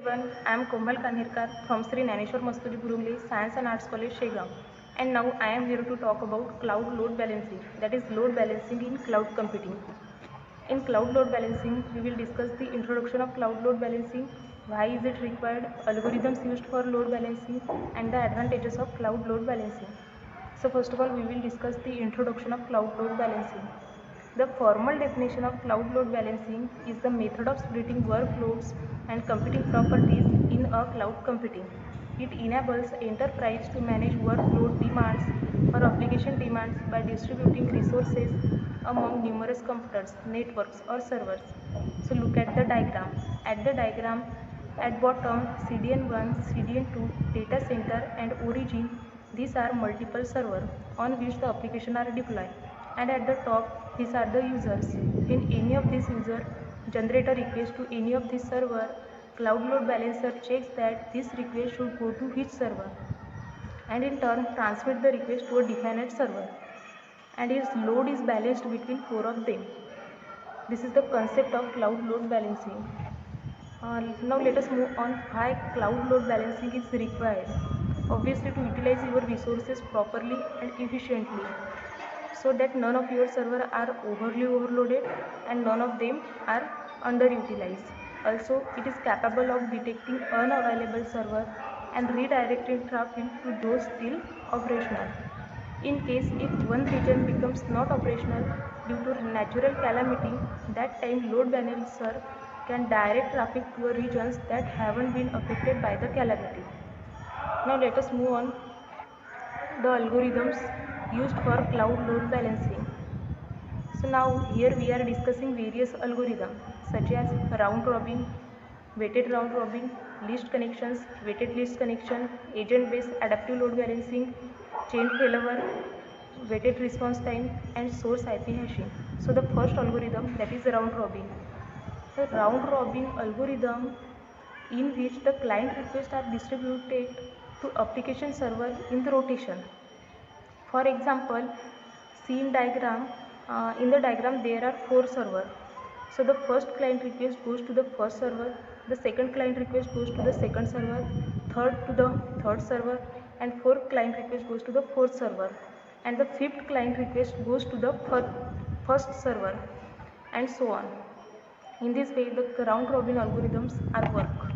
everyone, I am Komal Kanirkar from Sri Naneshwar Masturi Gurumle Science and Arts College, Shegam. And now I am here to talk about cloud load balancing, that is load balancing in cloud computing. In cloud load balancing, we will discuss the introduction of cloud load balancing, why is it required, algorithms used for load balancing, and the advantages of cloud load balancing. So first of all, we will discuss the introduction of cloud load balancing. The formal definition of cloud load balancing is the method of splitting workloads and computing properties in a cloud computing. It enables enterprise to manage workload demands or application demands by distributing resources among numerous computers, networks or servers. So look at the diagram. At the diagram, at bottom CDN1, CDN2, data center and origin, these are multiple servers on which the application are deployed. And at the top, these are the users. When any of these users generate a request to any of these server, cloud load balancer checks that this request should go to which server and in turn transmit the request to a definite server, and its load is balanced between four of them. This is the concept of cloud load balancing. Now let us move on why cloud load balancing is required. Obviously to utilize your resources properly and efficiently, so that none of your servers are overly overloaded and none of them are underutilized. Also, it is capable of detecting unavailable server and redirecting traffic to those still operational. In case if one region becomes not operational due to natural calamity, that time load balancer can direct traffic to regions that haven't been affected by the calamity. Now let us move on the algorithms used for cloud load balancing. So now here we are discussing various algorithms such as round robin, weighted round robin, list connections, weighted list connection, agent based adaptive load balancing, chain failover, weighted response time and source IP hashing. So the first algorithm, that is round robin. The round robin algorithm in which the client requests are distributed to application server in the rotation. For example, see in diagram, in the diagram there are four servers. So the first client request goes to the first server, the second client request goes to the second server, third to the third server, and fourth client request goes to the fourth server, and the fifth client request goes to the first server, and so on. In this way, the round robin algorithms are work.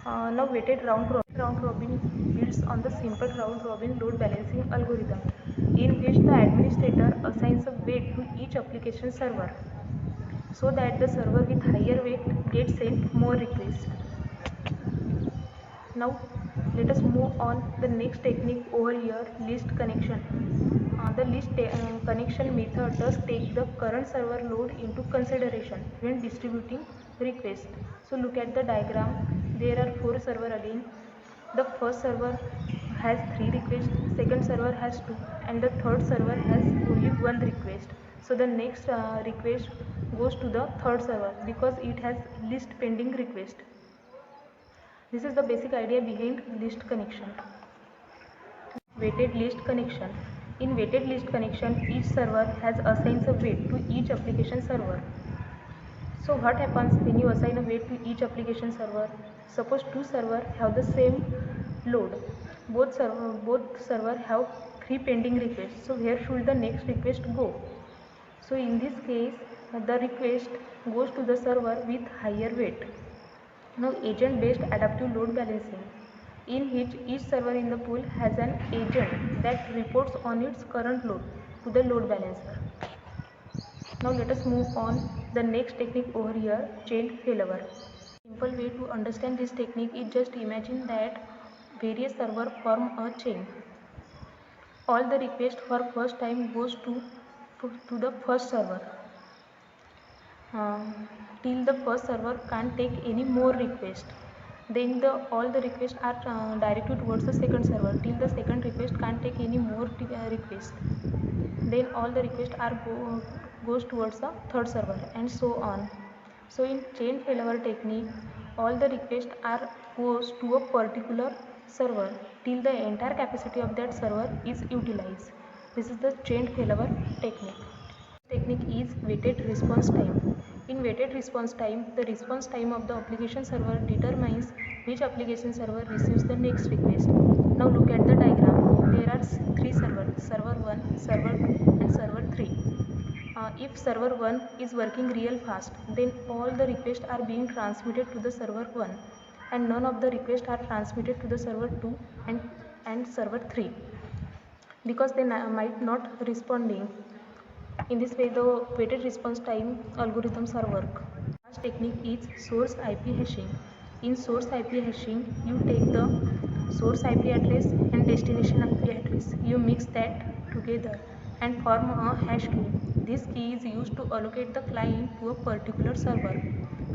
Now weighted round robin builds on the simple round robin load balancing algorithm, in which the administrator assigns a weight to each application server, so that the server with higher weight gets sent more requests. Now let us move on the next technique over here, list connection. The list connection method does take the current server load into consideration when distributing requests. So look at the diagram. There are four servers again. The first server has 3 requests, second server has 2, and the third server has only 1 request. So the next request goes to the third server because it has list pending request. This is the basic idea behind list connection. Weighted list connection. In weighted list connection, each server has assigned a weight to each application server. So what happens when you assign a weight to each application server? Suppose two servers have the same load. Both server have 3 pending requests. So where should the next request go? So in this case, the request goes to the server with higher weight. Now agent-based adaptive load balancing, in which each server in the pool has an agent that reports on its current load to the load balancer. Now let us move on the next technique over here, chain failover. Simple way to understand this technique is just imagine that various servers form a chain. All the requests for first time goes to the first server. Till the first server can't take any more request. Then all the requests are directed towards the second server till the second request can't take any more request. Then all the requests are goes towards the third server, and so on. So in chain failover technique, all the requests are goes to a particular server till the entire capacity of that server is utilized. This is the chain failover technique. Technique is weighted response time. In weighted response time, the response time of the application server determines which application server receives the next request. Now look at the diagram. There are three servers, server 1, server 2 and server 3. If server 1 is working real fast, then all the requests are being transmitted to the server 1 and none of the requests are transmitted to the server 2 and server 3 because they might not responding. In this way, the weighted response time algorithms are work. Last technique is source IP hashing. In source IP hashing, you take the source IP address and destination IP address. You mix that together and form a hash key. This key is used to allocate the client to a particular server.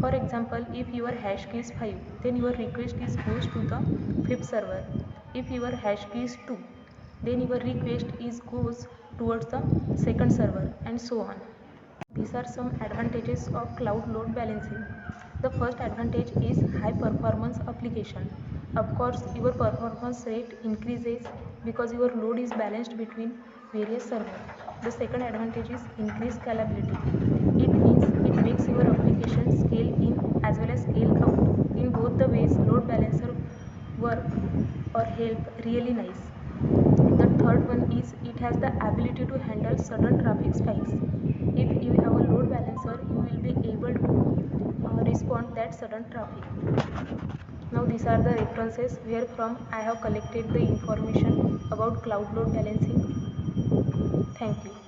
For example, if your hash key is 5, then your request is goes to the 5th server. If your hash key is 2, then your request is goes towards the 2nd server and so on. These are some advantages of cloud load balancing. The first advantage is high performance application. Of course, your performance rate increases because your load is balanced between various servers. The second advantage is increased scalability. It means it makes your application scale in as well as scale out. In both the ways, load balancer work or help really nice. The third one is it has the ability to handle sudden traffic spikes. If you have a load balancer, you will be able to respond that sudden traffic. Now these are the references where from I have collected the information about cloud load balancing. Thank you.